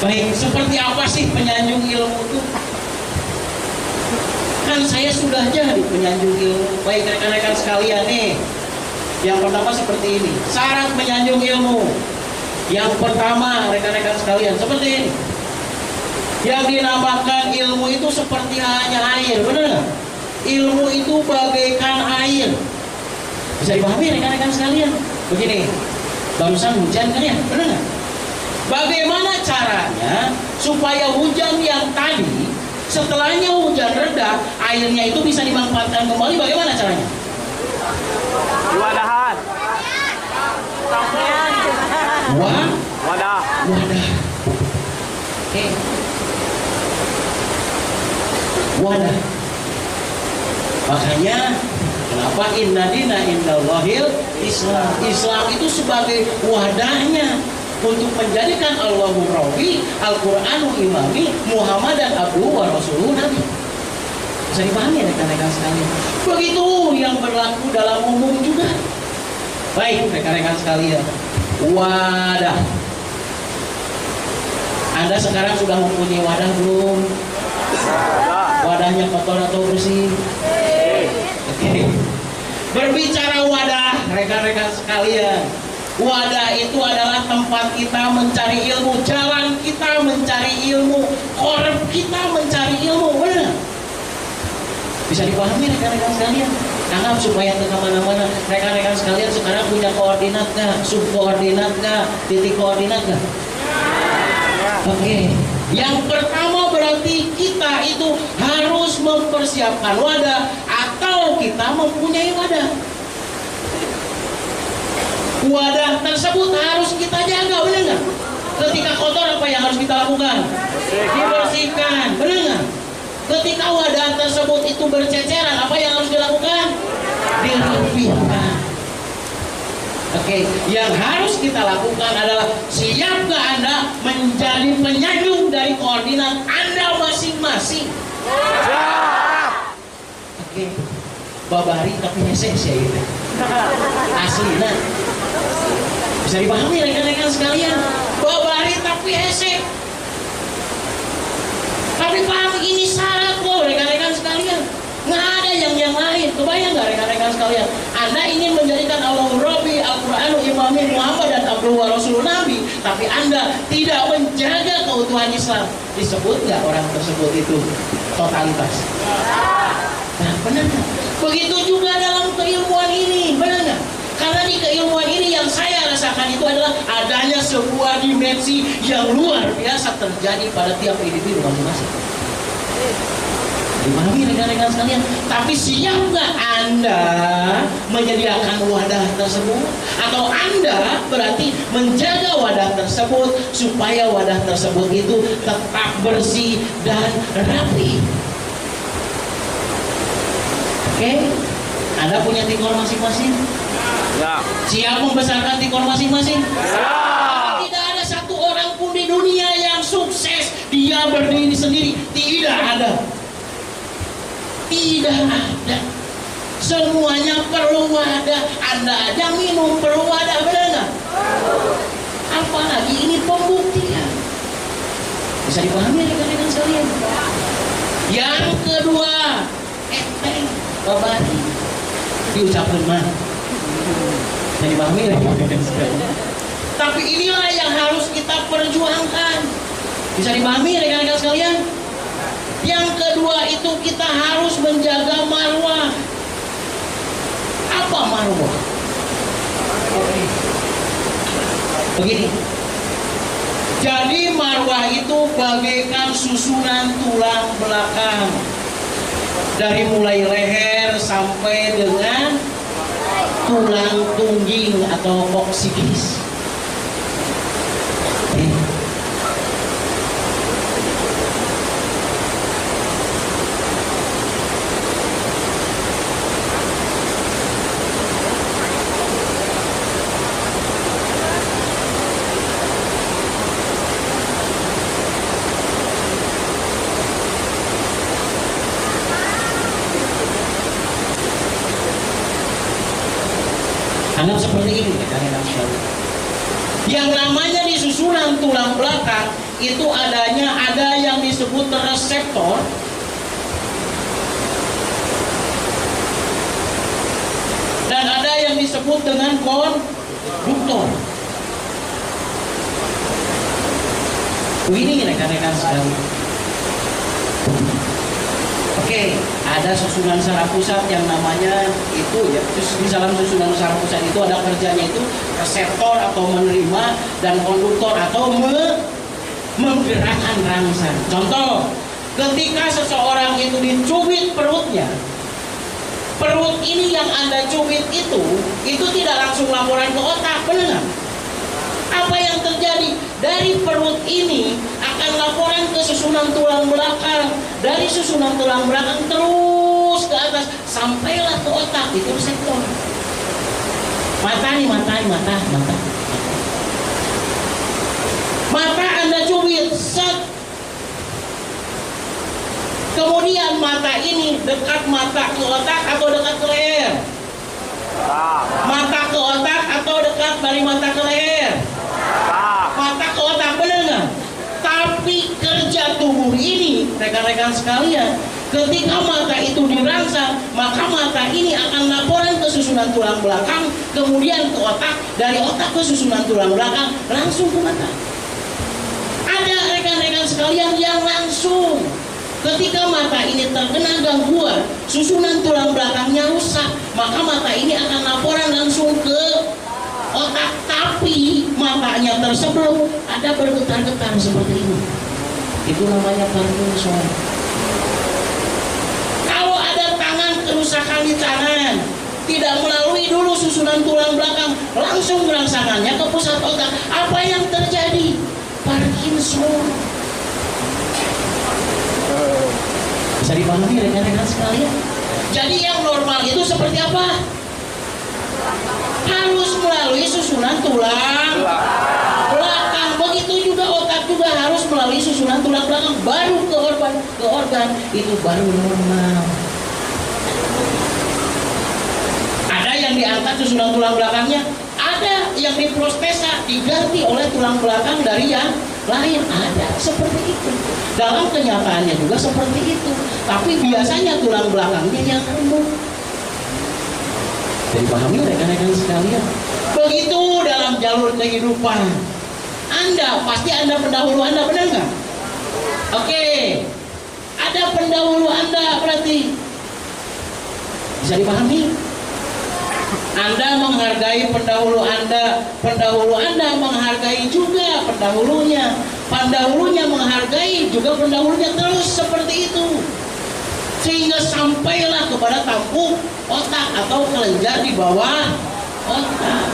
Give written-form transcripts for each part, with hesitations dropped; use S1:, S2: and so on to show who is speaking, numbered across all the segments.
S1: Baik, seperti apa sih penyanjung ilmu itu? Kan saya sudah jadi penyanjung ilmu. Baik rekan-rekan sekalian nih, yang pertama seperti ini, syarat menyanjung ilmu. Yang pertama rekan-rekan sekalian seperti ini, yang dinamakan ilmu itu seperti hanya air, benar nggak? Ilmu itu bagaikan air. Bisa dipahami rekan-rekan sekalian? Begini, barusan hujan kan ya, benar nggak? Bagaimana caranya supaya hujan yang tadi setelahnya hujan reda, airnya itu bisa dimanfaatkan kembali? Bagaimana caranya?
S2: Wadahan. Wadah.
S1: Oke. Wadah. Makanya kenapa inna dina indallahil Islam. Islam itu sebagai wadahnya untuk menjadikan Allahu Rabbi, Al-Qur'anu imami, Muhammadan abduhu wa rasuluhu nabi. Bisa dipahami rekan-rekan sekalian. Begitu yang berlaku dalam umum juga. Baik rekan-rekan sekalian, wadah. Anda sekarang sudah mempunyai wadah belum? Wadahnya kotor atau bersih? Oke. Berbicara wadah, rekan-rekan sekalian, wadah itu adalah tempat kita mencari ilmu, jalan kita mencari ilmu, korep kita mencari ilmu, benar? Bisa dipahami rekan-rekan sekalian? Anggap supaya ke mana-mana, rekan-rekan sekalian sekarang punya koordinat nggak? Subkoordinat nggak? Titik koordinat nggak? Oke. Yang pertama berarti kita itu harus mempersiapkan wadah atau kita mempunyai wadah. Wadah tersebut harus kita jaga, benar nggak? Ketika kotor apa yang harus kita lakukan? Dibersihkan, benar nggak? Ketika wadah tersebut itu berceceran, apa yang harus dilakukan? Dirapikan. Oke, yang harus kita lakukan adalah siap nggak Anda menjadi penyanjung dari koordinat Anda masing-masing?
S2: Siap.
S1: Oke, babari tapi hese sih itu. Asli, nah. Bisa dipahami rekan-rekan sekalian, babari tapi hese. Tapi paham ini syarat loh rekan-rekan sekalian. Nggak ada yang lain. Kebayang nggak rekan-rekan sekalian? Anda ingin menjadikan Allahu Rabbi, Al-Qur'anu imami, Muhammad dan abduhu wa rasuluhu nabi, tapi Anda tidak menjaga keutuhan Islam. Disebut nggak orang tersebut itu totalitas? Nah, benar nggak? Begitu juga dalam keilmuan ini, benar nggak? Karena di keilmuan ini yang saya rasakan itu adalah adanya sebuah dimensi yang luar biasa terjadi pada tiap individu masing-masing. Dipahami rekan-rekan sekalian? Tapi siap nggak Anda menyediakan wadah tersebut? Atau Anda berarti menjaga wadah tersebut supaya wadah tersebut itu tetap bersih dan rapi? Oke? Anda punya tikor masing-masing?
S2: Ya.
S1: Siap membesarkan tikor masing-masing?
S2: Ya.
S1: Tidak ada satu orang pun di dunia yang sukses dia berdiri sendiri. Tidak ada. Tidak ada. Semuanya perlu wadah. Anda aja minum perlu wadah, benar nggak? Apalagi ini pembuktian. Bisa dipahami rekan-rekan sekalian? Yang kedua, enteng, babari, diucapkan mah. Bisa dipahami rekan-rekan sekalian? Tapi inilah yang harus kita perjuangkan. Bisa dipahami rekan-rekan sekalian? Yang kedua itu kita harus menjaga marwah. Apa marwah? Oke. Begini. Jadi marwah itu bagaikan susunan tulang belakang. Dari mulai leher sampai dengan tulang tungging atau koksikis. Anggap seperti ini rekan-rekan sekalian. Yang namanya di susunan tulang belakang itu ada yang disebut reseptor dan ada yang disebut dengan konduktor. Ini rekan-rekan sekalian. Oke, ada susunan saraf pusat yang namanya itu ya. Terus di dalam susunan saraf pusat itu ada kerjanya itu reseptor atau menerima dan konduktor atau menggerakkan rangsang. Contoh, ketika seseorang itu dicubit perutnya, perut ini yang Anda cubit itu tidak langsung laporan ke otak, benar? Apa yang terjadi? Dari perut ini akan laporan ke susunan tulang belakang, dari susunan tulang belakang terus ke atas sampailah ke otak, itu reseptor. Mata Anda cubit, set. Kemudian mata ini dekat mata ke otak atau dekat ke leher? Mata ke otak atau dekat dari mata ke leher? Mata ke otak, benar nggak? Tapi kerja tubuh ini, rekan-rekan sekalian, ketika mata itu dirangsang, maka mata ini akan laporan ke susunan tulang belakang, kemudian ke otak, dari otak ke susunan tulang belakang, langsung ke mata. Ada rekan-rekan sekalian yang langsung ketika mata ini terkena gangguan, susunan tulang belakangnya rusak, maka mata ini akan laporan langsung ke otak, tapi matanya tersebut ada bergetar-getar seperti ini. Itu namanya Parkinson. Kalau ada tangan, kerusakan di tangan, tidak melalui dulu susunan tulang belakang, langsung rangsangannya ke pusat otak. Apa yang terjadi? Parkinson. Bisa dipahami rekan-rekan sekalian? Jadi yang normal itu seperti apa? Harus melalui susunan tulang belakang. Begitu juga otak juga harus melalui susunan tulang belakang, baru ke organ itu baru normal. Ada yang diangkat susunan tulang belakangnya, ada yang diprostesa diganti oleh tulang belakang dari yang lain, ada seperti itu. Dalam kenyataannya juga seperti itu. Tapi biasanya tulang belakangnya yang remuk. Jadi pahami rekan-rekan sekalian. Begitu dalam jalur kehidupan. Pasti Anda pendahulu Anda, benar nggak? Oke. Ada pendahulu Anda berarti. Bisa dipahami? Anda menghargai pendahulu Anda menghargai juga pendahulunya menghargai juga pendahulunya, terus seperti itu. Sehingga sampailah kepada tampuk otak atau kelenjar di bawah otak.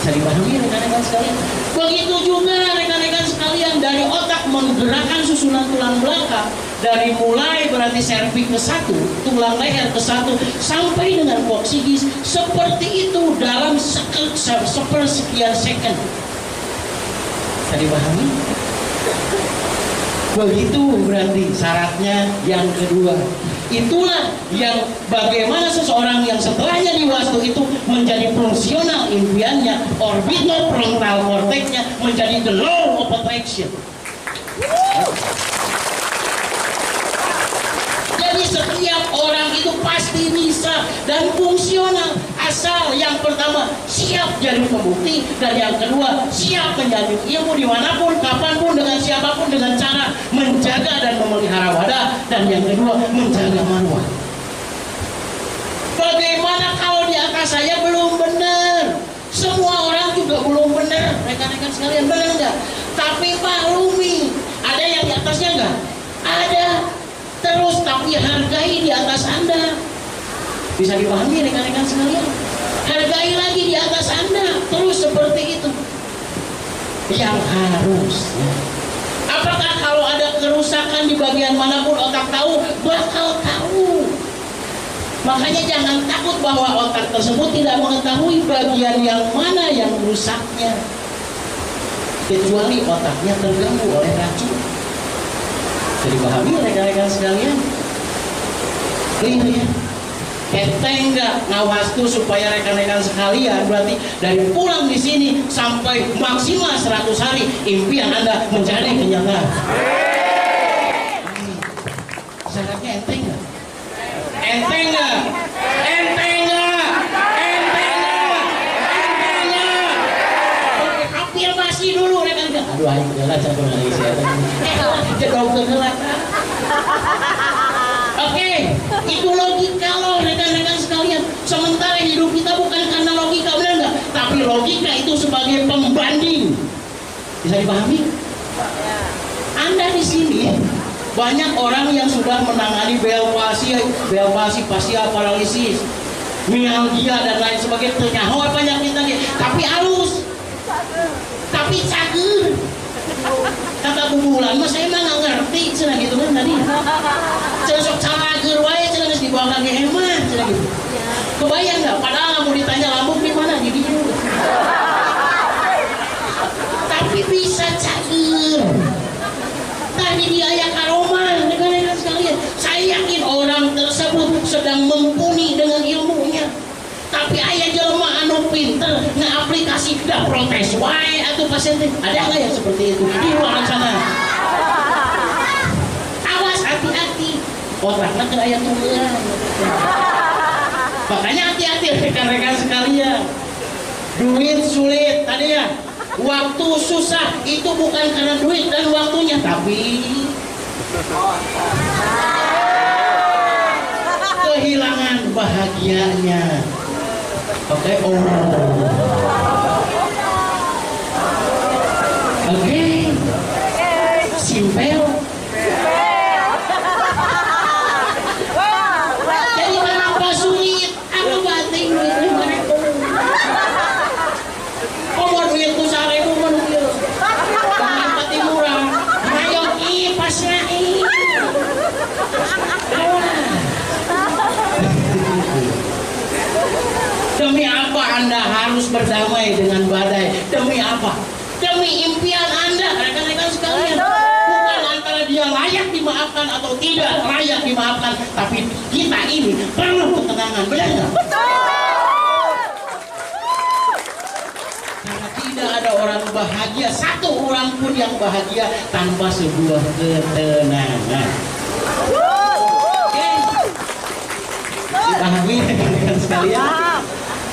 S1: Bisa dipahami rekan-rekan sekalian? Begitu juga rekan-rekan sekalian, dari otak menggerakkan susunan tulang belakang, dari mulai berarti serviks ke satu, tulang leher ke satu, sampai dengan koksidis, seperti itu dalam sepersekian second. Bisa dipahami? Begitu berarti syaratnya yang kedua. Itulah yang bagaimana seseorang yang setelahnya di wastu itu menjadi fungsional impiannya, orbitofrontal cortexnya menjadi the law of attraction. Jadi setiap orang itu pasti bisa dan fungsional, asal yang pertama siap jadi pembukti, dan yang kedua siap menjadi ilmu dimanapun, kapanpun, dengan siapapun, dengan cara menjaga dan memelihara wadah, dan yang kedua menjaga marwah. Bagaimana kalau di atas saya belum benar? Semua orang juga belum benar, rekan-rekan sekalian, benar nggak? Tapi maklumi, ada yang di atasnya nggak? Ada. Terus tapi hargai di atas Anda. Bisa dipahami rekan-rekan sekalian? Hargai lagi di atas Anda. Terus seperti itu. Yang harusnya. Apakah kalau ada kerusakan di bagian manapun otak tahu? Bakal tahu. Makanya jangan takut bahwa otak tersebut tidak mengetahui bagian yang mana yang rusaknya. Kecuali otaknya terganggu oleh racun. Jadi pahami rekan-rekan sekalian? Clear ya? Enteng nggak ngawas tuh supaya rekan-rekan sekalian, berarti dari pulang di sini sampai maksimal 100 hari impian Anda menjadi kenyataan. Syaratnya enteng nggak? Enteng nggak? Enteng nggak? Enteng nggak? Enteng nggak? Oke, afirmasi dulu rekan-rekan. Aduh, ayo udah campur lagi saya. Dokter gelap. Oke, itu logika loh rekan-rekan sekalian. Sementara hidup kita bukan karena logika, benar nggak? Tapi logika itu sebagai pembanding. Bisa dipahami? Anda di sini banyak orang yang sudah menangani bel palsi, fasia paralisis, mialgia dan lain sebagainya. Nyawa penyakit lagi, tapi halus, tapi cager. Kata bulan, mas saya mah nggak ngerti, cina gitu kan tadi. Cina sok cager wae, cina harus dibawa lagi hemat, cina gitu. Kebayang nggak? Padahal mau ditanya lambung di mana, jadi juga. Tapi bisa cager. Tadi dia ayat aroma, rekan-rekan sekalian. Saya yakin orang tersebut sedang mumpuni dengan ilmunya. Tapi ayah jelema anu pinter nge-aplikasi dah protes wae atau pasien ada nggak yang seperti itu di luar sana? Awas, hati-hati, otaknya ke ayat Tuhan. Makanya hati-hati rekan-rekan sekalian. Duit sulit tadi ya, waktu susah itu bukan karena duit dan waktunya, tapi kehilangan bahagianya. Oke, Oke, simpel. Jadi kenapa sulit? Aku batin duit 5.000. Mau duit ku 1.000 menukil. Jangan pati murah. Ayo pasnya Demi apa Anda harus berdamai dengan badai? Demi apa? Demi impian Anda, rekan-rekan sekalian. Bukan antara dia layak dimaafkan atau tidak layak dimaafkan, tapi kita ini perlu ketenangan, benar nggak? Karena tidak ada orang bahagia, satu orang pun yang bahagia tanpa sebuah ketenangan. Oke, dipahami rekan-rekan sekalian?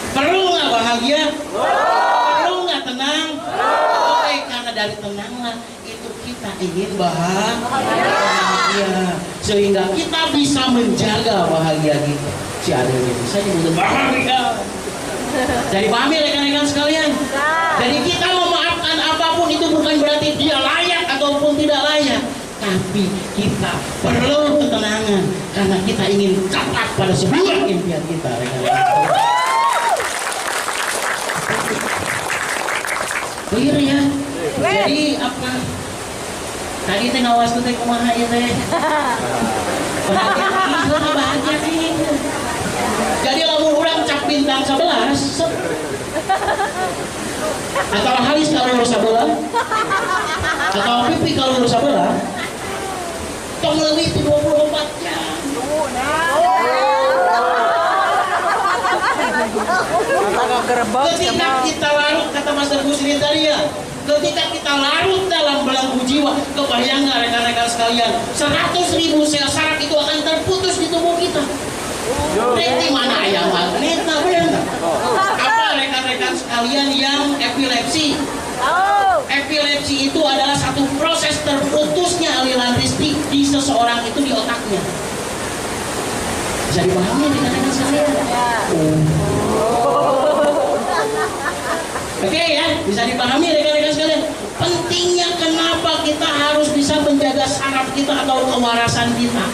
S1: Perlu nggak bahagia? Perlu nggak tenang? Oke, karena dari tenanglah itu kita ingin bahagia, sehingga kita bisa menjaga bahagia kita. Si ada yang bisa disebut bahagia. Jadi pahami rekan-rekan sekalian. Jadi kita memaafkan apapun itu bukan berarti dia layak ataupun tidak layak, tapi kita perlu ketenangan karena kita ingin capai pada sebuah impian kita, rekan-rekan sekalian. Clear ya? Jadi apa? Tadi teh ngawas tuh teh kumaha ya teh? Bahagia nih. Jadi lamun urang cap bintang 11 atau halis kalau lurus sebelah atau pipi kalau lurus sebelah tong lebih 24 jam. Ketika kita larut, kata Mas Teguh Sini tadi ya, ketika kita larut dalam belenggu jiwa, kebayang nggak rekan-rekan sekalian, 100.000 sel saraf itu akan terputus di tubuh kita. Di mana ayam magnet, nah benar nggak? Apa rekan-rekan sekalian yang epilepsi? Epilepsi itu adalah satu proses terputusnya aliran listrik di seseorang itu di otaknya. Bisa dipahami rekan-rekan sekalian? Oke ya, bisa dipahami rekan-rekan sekalian. Pentingnya kenapa kita harus bisa menjaga saraf kita atau kewarasan kita.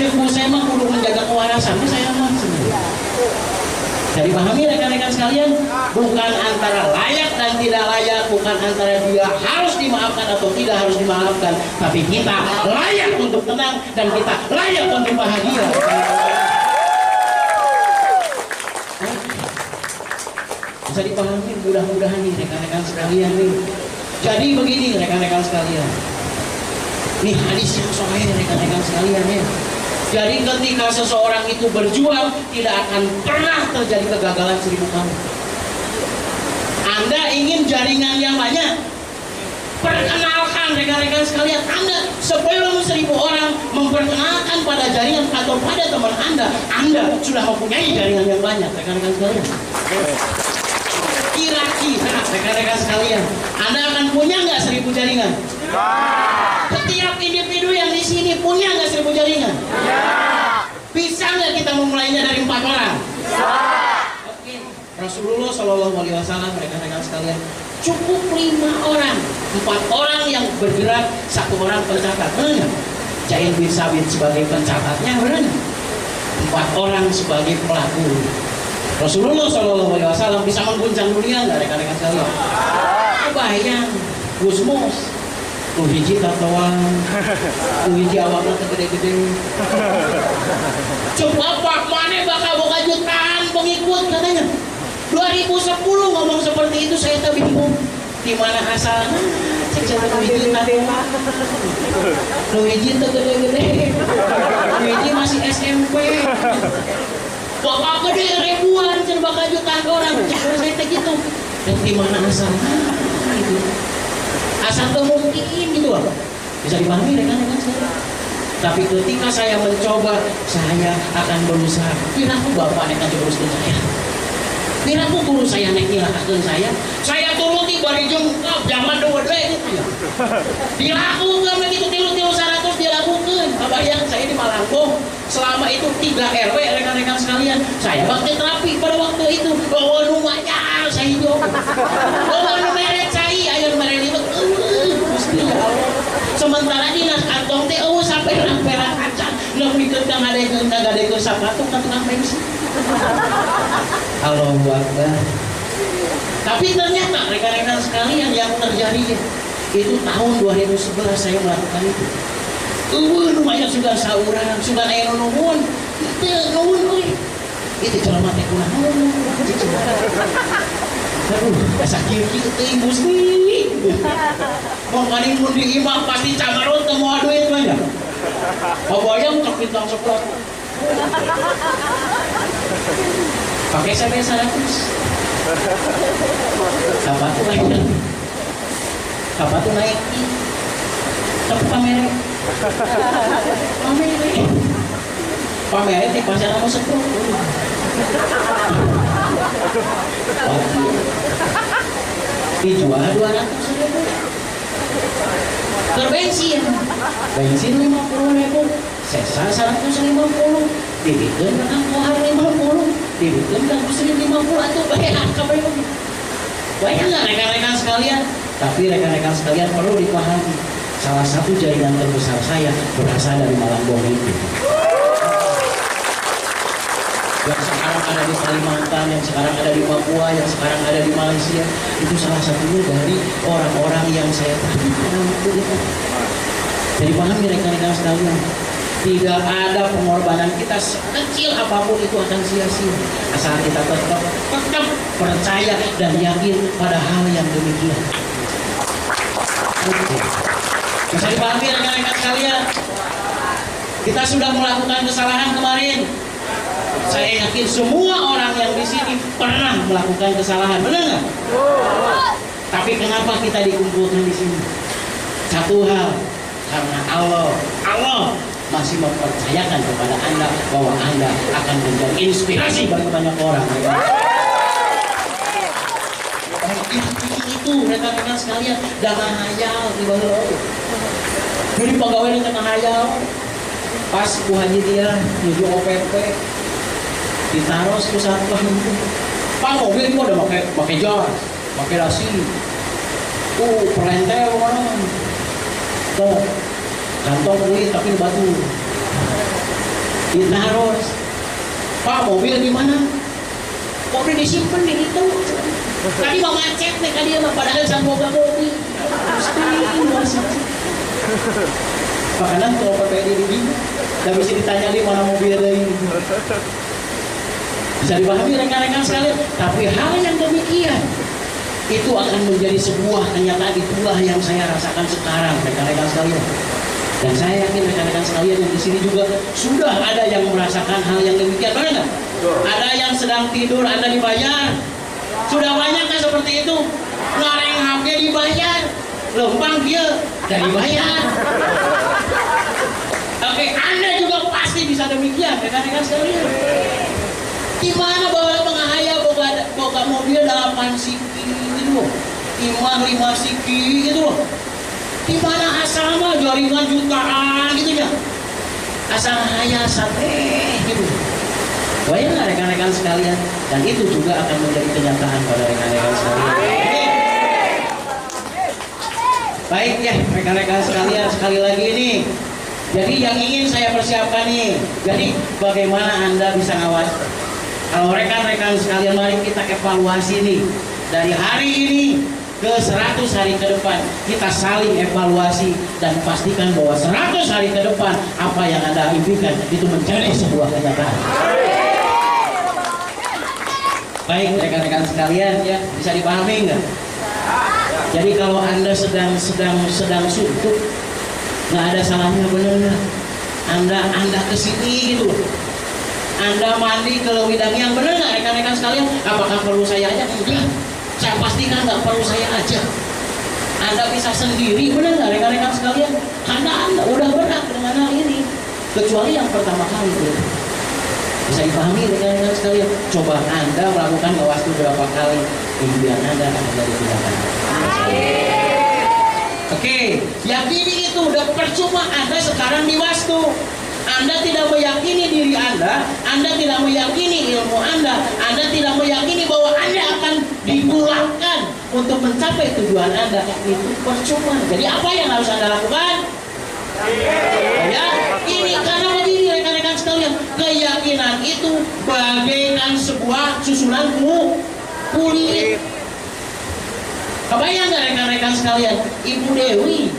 S1: Jadi saya mah kudu menjaga kewarasan, saya mah sebenarnya. Jadi pahami rekan-rekan sekalian, bukan antara layak dan tidak layak, bukan antara dia harus dimaafkan atau tidak harus dimaafkan, tapi kita layak untuk tenang dan kita layak untuk bahagia. Bisa dipahami mudah-mudahan nih rekan-rekan sekalian nih. Jadi begini rekan-rekan sekalian. Nih hadis yang sahih rekan-rekan sekalian ya. Jadi ketika seseorang itu berjuang, tidak akan pernah terjadi kegagalan 1000 kali. Anda ingin jaringan yang banyak? Perkenalkan rekan-rekan sekalian, Anda sebelum 1000 orang memperkenalkan pada jaringan atau pada teman Anda sudah mempunyai jaringan yang banyak, rekan-rekan sekalian. Kira-kira rekan-rekan sekalian, Anda akan punya nggak 1000 jaringan? Setiap individu yang di sini punya nggak 1000 jaringan? Bisa nggak kita memulainya dari 4 orang? Oke. Rasulullah Shallallahu Alaihi Wasallam, rekan-rekan sekalian, cukup 5 orang, 4 orang yang bergerak, 1 orang pencatat. Benar? Zaid bin Sabit sebagai pencatatnya, benar? 4 orang sebagai pelaku. Rasulullah Shallallahu Alaihi Wasallam bisa mengguncang dunia nggak, rekan-rekan sekalian? Kebayang, Gusmus, tuh hiji tatoan, tuh hiji awaknya gede-gede. Coba Pak, mana bakal boga jutaan pengikut katanya. 2010 ngomong seperti itu, saya tak bingung. Di mana asalnya? Cek tuh hiji tatoan, tuh hiji gede-gede, tuh hiji masih SMP. Bapak gede ribuan, bakal jutaan orang. Cara saya tak gitu. Dan di mana asalnya? Gitu. Asal tuh mungkin gitu apa? Bisa dipahami rekan-rekan saya. Tapi ketika saya mencoba, saya akan berusaha. Piraku bapak nek ngajuruskeun saya. Piraku guru saya nek nyilahkeun saya turuti bari jengkap zaman deueud we gitu ya. Dilakukeun begitu 300 dilakukeun. Kabayang saya di Malangkong selama itu 3 RW rekan-rekan sekalian. Saya bakti terapi pada waktu itu. Bawa rumahnya saya hidup. Bawa numeret saya aya numeret itu. Gusti ya Allah. Sementara dinas kantong teh sampai perang-perang acan. Nggak mikir kang ngadekeun sapatu ka tukang bensin. Allahu Akbar. Tapi ternyata rekan-rekan sekalian yang terjadi itu tahun 2011 saya melakukan itu. Lumayan sudah saurang, sudah aya nuhun. Teu nuhun euy. Itu celama teh kunaon? Aduh, asa kieu-kieu teuing Gusti. Mau kali mun di imam pasti camarot teu moal duit mah ya. Babayang cok bintang 11. Pakai sampai 100. Kapan tuh naik? Kapan tuh naik? Tapi pamer. Pamer di pasar kamu sepuluh. Dijual 200.000. Berbensin, bensin 50.000, sesa 150, dibikun dengan kohar 50, dibikun dengan muslim 50 atau bayar kabar banyak nggak rekan-rekan sekalian? Tapi rekan-rekan sekalian perlu dipahami, salah satu jaringan terbesar saya berasal dari Malangbong itu. Yang sekarang ada di Kalimantan, yang sekarang ada di Papua, yang sekarang ada di Malaysia, itu salah satunya dari orang-orang yang saya tahu pada waktu itu. Jadi pahami rekan-rekan sekalian, tidak ada pengorbanan kita sekecil apapun itu akan sia-sia asal kita tetap percaya dan yakin pada hal yang demikian. Bisa dipahami rekan-rekan sekalian, kita sudah melakukan kesalahan kemarin. Saya yakin semua orang yang di sini pernah melakukan kesalahan, benar nggak? Tapi kenapa kita dikumpulkan di sini? Satu hal, karena Allah masih mempercayakan kepada Anda bahwa Anda akan menjadi inspirasi bagi banyak orang. Itu rekan-rekan sekalian, jangan hayal di bawah. Jadi pegawai yang tengah hayal, pas Bu Haji dia menuju OPP. Ditaruh satu-satu. Pak mobil itu udah pakai jas, pakai rasi. Perentel mana? Tuh, kantong kulit tapi batu. Ditaruh. Pak mobil di mana? Mobil disimpan di itu. Tadi mau ngecek nih tadi mah padahal sang boga mobil. Makanan kalau pakai diri, nggak bisa ditanya di mana mobilnya ini. Bisa dipahami rekan-rekan sekalian, tapi hal yang demikian itu akan menjadi sebuah kenyataan. Itulah yang saya rasakan sekarang rekan-rekan sekalian. Dan saya yakin rekan-rekan sekalian yang di sini juga sudah ada yang merasakan hal yang demikian, benar nggak? Ada yang sedang tidur, Anda dibayar. Sudah banyak kan seperti itu? Ngareng HP dibayar, lempang dia dan dibayar. Oke, Anda juga pasti bisa demikian, rekan-rekan sekalian. Gimana bawa mengahaya boga mobil 8 siki gitu loh, 5 siki gitu loh. Di mana asal mah jaringan jutaan gitu ya, asal hanya sampai gitu. Bayang nggak rekan-rekan sekalian? Dan itu juga akan menjadi kenyataan pada rekan-rekan sekalian. Baik ya rekan-rekan sekalian, sekali lagi ini. Jadi yang ingin saya persiapkan nih, jadi bagaimana Anda bisa ngawas? Kalau rekan-rekan sekalian, mari kita evaluasi nih dari hari ini ke 100 hari ke depan, kita saling evaluasi dan pastikan bahwa 100 hari ke depan apa yang Anda impikan itu menjadi sebuah kenyataan. Baik rekan-rekan sekalian ya, bisa dipahami nggak? Jadi kalau Anda sedang suntuk, nggak ada salahnya, benar nggak? Anda kesini gitu loh. Anda mandi ke Lewidang yang benar nggak rekan-rekan sekalian? Apakah perlu saya aja? Enggak. Saya pastikan nggak perlu saya aja. Anda bisa sendiri, benar nggak rekan-rekan sekalian? Karena Anda udah berat dengan hal ini. Kecuali yang pertama kali, bisa dipahami rekan-rekan sekalian. Coba Anda melakukan ngawastu berapa kali, impian Anda akan menjadi kenyataan. Oke, yakini itu udah percuma Anda sekarang diwastu. Anda tidak meyakini diri Anda tidak meyakini ilmu Anda tidak meyakini bahwa Anda akan digunakan untuk mencapai tujuan Anda, itu percuma. Jadi apa yang harus Anda lakukan? Ya, ini karena begini rekan-rekan sekalian, keyakinan itu bagaikan sebuah susunan kulit. Kebayang nggak rekan-rekan sekalian, Ibu Dewi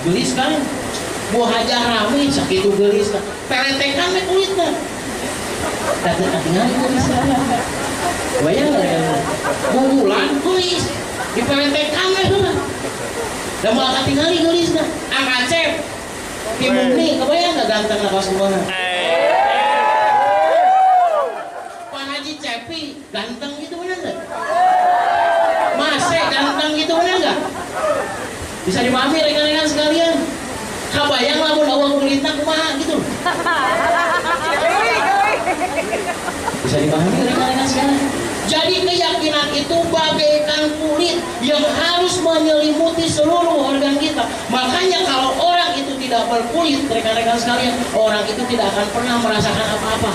S1: gelis kan, Bu Hajah Rami sakitu gelis kan, peletekan me kulitnya, dan tinggal gelis kan. Kebayang nggak rekan-rekan, Bu Bulan gelis, dipeletekan me kan, dan malah tinggal gelis kan, Angacep, Timuni, kebayang nggak ganteng lah semua. Pak Haji Cepi ganteng gitu, bener nggak? Masih ganteng gitu, bener nggak? Bisa dipahami rekan-rekan sekalian. Kabayang lamun awal kulitnya kumaha gitu. Bisa dipahami rekan-rekan sekalian. Jadi keyakinan itu bagaikan kulit yang harus menyelimuti seluruh organ kita. Makanya kalau orang itu tidak berkulit, rekan-rekan sekalian, orang itu tidak akan pernah merasakan apa-apa.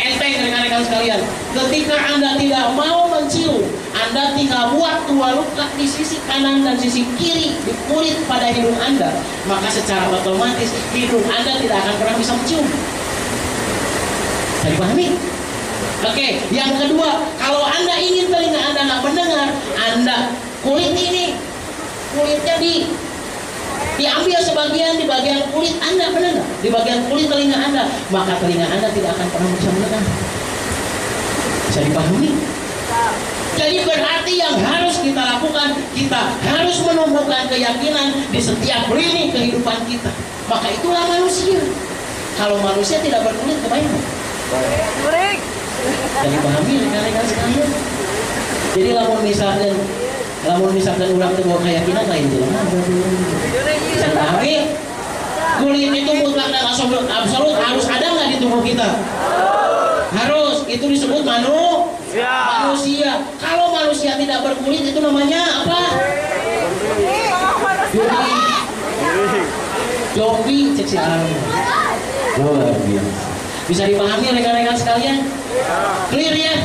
S1: Enteng rekan-rekan sekalian, ketika Anda tidak mau mencium, Anda tinggal buat 2 luka di sisi kanan dan sisi kiri di kulit pada hidung Anda, maka secara otomatis hidung Anda tidak akan pernah bisa mencium. Bisa dipahami? Oke, yang kedua, kalau Anda ingin telinga Anda nggak mendengar, Anda kulit ini, kulitnya diambil sebagian di bagian kulit Anda, benar nggak? Di bagian kulit telinga Anda, maka telinga Anda tidak akan pernah bisa mendengar. Bisa dipahami? Jadi berarti yang harus kita lakukan, kita harus menumbuhkan keyakinan di setiap lini kehidupan kita. Maka itulah manusia. Kalau manusia tidak berkulit, kebayang? Jadi pahami rekan-rekan sekalian. Jadi lamun misalkan ulang itu keyakinan lain jelema. Bisa pahami? Kulit itu mutlak dan absolut harus ada nggak di tubuh kita? Harus. Itu disebut manusia. Kalau manusia tidak berkulit itu namanya apa? Zombie cek si alam. Luar biasa. Bisa dipahami rekan-rekan sekalian? Clear ya?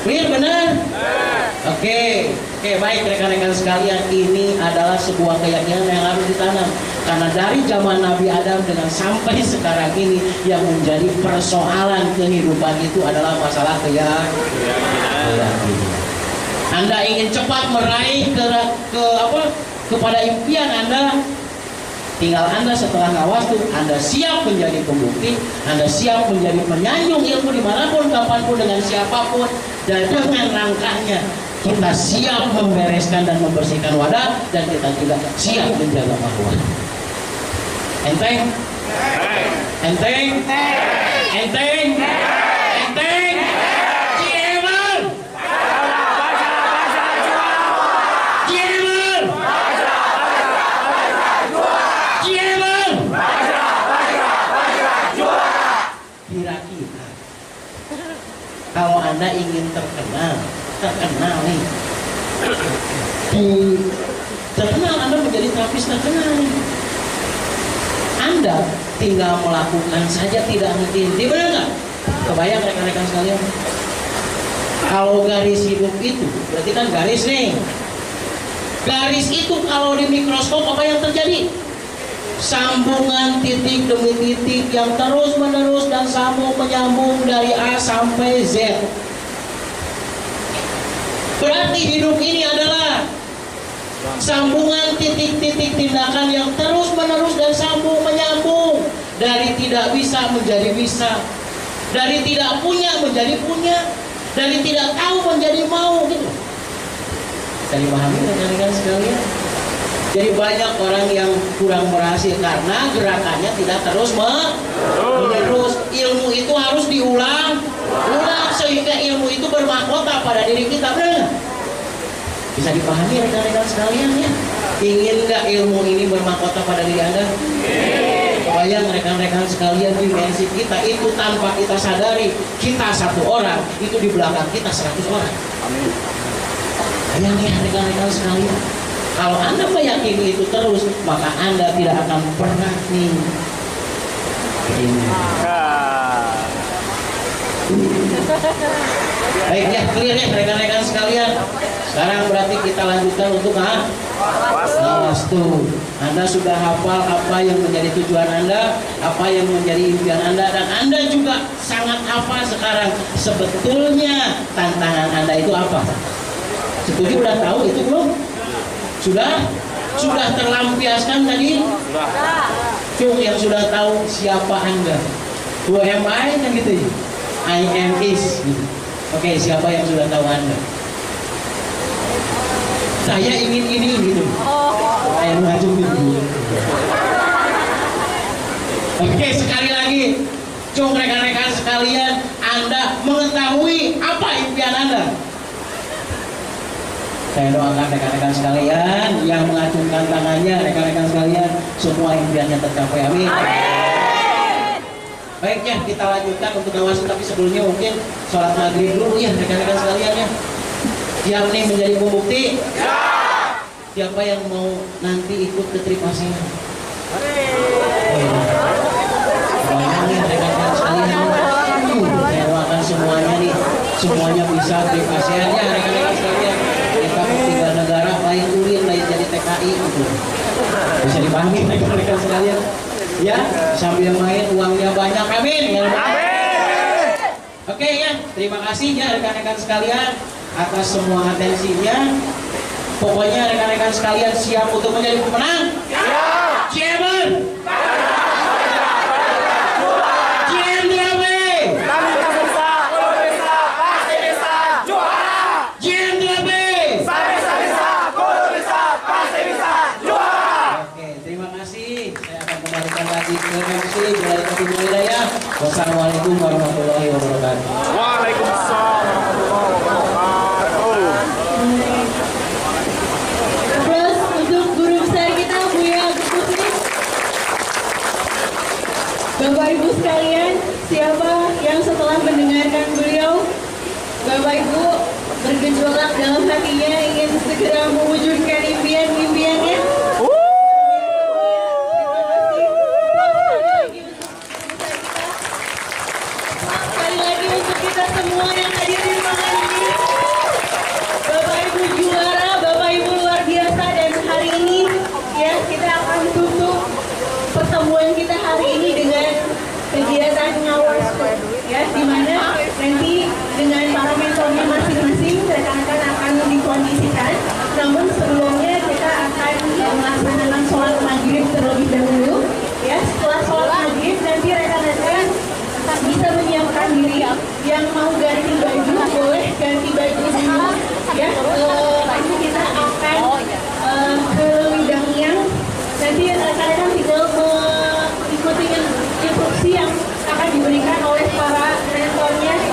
S1: Clear benar? Oke, baik rekan-rekan sekalian, ini adalah sebuah keyakinan yang harus ditanam. Karena dari zaman Nabi Adam dengan sampai sekarang ini yang menjadi persoalan kehidupan itu adalah masalah keyakinan. Anda ingin cepat meraih kepada impian Anda, tinggal Anda setelah ngawastu, Anda siap menjadi pembukti, Anda siap menjadi penyanjung ilmu dimanapun, kapanpun, dengan siapapun, dan dengan langkahnya kita siap membereskan dan membersihkan wadah, dan kita juga siap menjaga marwah. Enteng? Enteng? Enteng? Enteng? Ciemer! Ciemer! Ciemer! Kira-kira kalau Anda ingin terkenal nih, terkenal Anda menjadi terapis terkenal nih, Anda tinggal melakukan saja, tidak henti-henti, benar nggak? Kebayang rekan-rekan sekalian? Kalau garis hidup itu, berarti kan garis nih. Garis itu kalau di mikroskop apa yang terjadi? Sambungan titik demi titik yang terus menerus dan sambung menyambung dari A sampai Z. Berarti hidup ini adalah sambungan titik-titik tindakan yang terus menerus dan sambung menyambung, dari tidak bisa menjadi bisa, dari tidak punya menjadi punya, dari tidak tahu menjadi mau, gitu. Bisa dipahami rekan-rekan sekalian? Jadi banyak orang yang kurang berhasil karena gerakannya tidak terus menerus. Ilmu itu harus diulang sehingga ilmu itu bermahkota pada diri kita, benar? Bisa dipahami rekan-rekan sekalian ya? Ingin nggak ilmu ini bermahkota pada diri Anda? Bayang rekan-rekan sekalian, dimensi kita itu tanpa kita sadari, kita satu orang, itu di belakang kita 100 orang.
S2: Amin.
S1: Bayang ya rekan-rekan sekalian, kalau Anda meyakini itu terus, maka Anda tidak akan pernah nih. Baik ya, clear ya rekan-rekan sekalian. Sekarang berarti kita lanjutkan untuk Wastu. Anda sudah hafal apa yang menjadi tujuan Anda, apa yang menjadi impian Anda, dan Anda juga sangat hafal sekarang sebetulnya tantangan Anda itu apa. Setuju? Udah tahu itu belum? Sudah terlampiaskan tadi? Cung yang sudah tahu siapa Anda. Who am I? Kan gitu ya. I am is. Oke, siapa yang sudah tahu Anda? Saya ingin ini gitu. Saya maju gitu. Oke, sekali lagi, cung rekan-rekan sekalian, Anda mengetahui apa impian Anda? Saya doakan rekan-rekan sekalian yang mengacungkan tangannya, rekan-rekan sekalian, semua impiannya tercapai. Amin. Baik ya, kita lanjutkan untuk ngawasin, tapi sebelumnya mungkin sholat maghrib dulu ya rekan-rekan sekalian ya. Yang ini menjadi pembukti. Siapa yang mau nanti ikut ke Tripasian? Banyak nih rekan-rekan sekalian. Saya doakan semuanya nih, semuanya bisa Tripasian ya rekan-rekan sekalian. Kita ke 3 negara, lain UIN, lain jadi TKI gitu. Bisa dipahami rekan-rekan sekalian? Ya, sambil main uangnya banyak, amin. Ya, amin. Oke ya, terima kasih ya rekan-rekan sekalian atas semua atensinya. Pokoknya rekan-rekan sekalian siap untuk menjadi pemenang? Siap. Ciemer. Wassalamualaikum warahmatullahi wabarakatuh.
S2: Waalaikumsalam warahmatullahi wabarakatuh.
S3: Terus untuk guru besar kita Buya Putri. Bapak Ibu sekalian, siapa yang setelah mendengarkan beliau, Bapak Ibu bergejolak dalam hatinya ingin segera mewujudkan impian-impiannya? Semua yang hadir di ruangan ini, Bapak Ibu juara, Bapak Ibu luar biasa, dan hari ini ya kita akan tutup pertemuan kita hari ini dengan kegiatan ngawur ya, di mana nanti dengan para mentornya masing-masing rekan-rekan akan dikondisikan. Namun sebelumnya kita akan melaksanakan sholat maghrib terlebih dahulu ya. Setelah sholat maghrib nanti rekan-rekan bisa menyiapkan diri. Yang mau ganti baju boleh ganti baju dulu ya. Nanti kita akan ke Widang Yang, nanti rekan-rekan tinggal diberikan oleh para mentornya